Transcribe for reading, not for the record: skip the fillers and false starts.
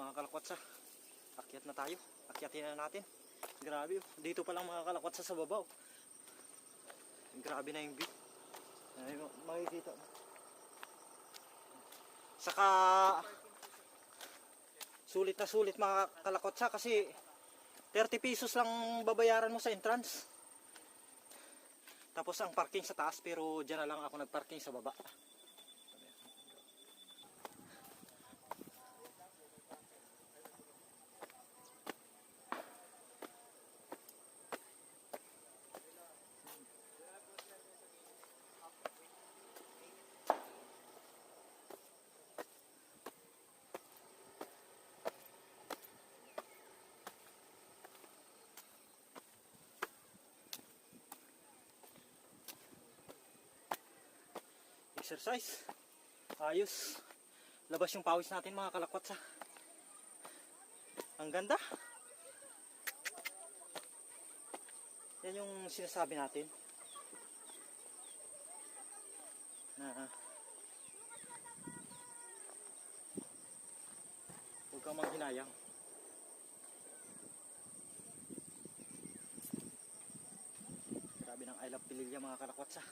mga kalakwatsa. Akyat na tayo. Akyatin na natin. Grabe oh. Dito pa lang mga kalakwatsa sa babaw. Grabe na yung view. Ay, makikita mo. Saka sulit na sulit mga kalakwatsa kasi 30 pesos lang babayaran mo sa entrance. Tapos ang parking sa taas, pero dyan na lang ako nagparking sa baba. Exercise. Ayos. Labas yung pawis natin mga kalakwatsa. Ang ganda. Yan yung sinasabi natin. Na huwag kang manghinayang. Grabe ng I Love Pililya mga kalakwatsa.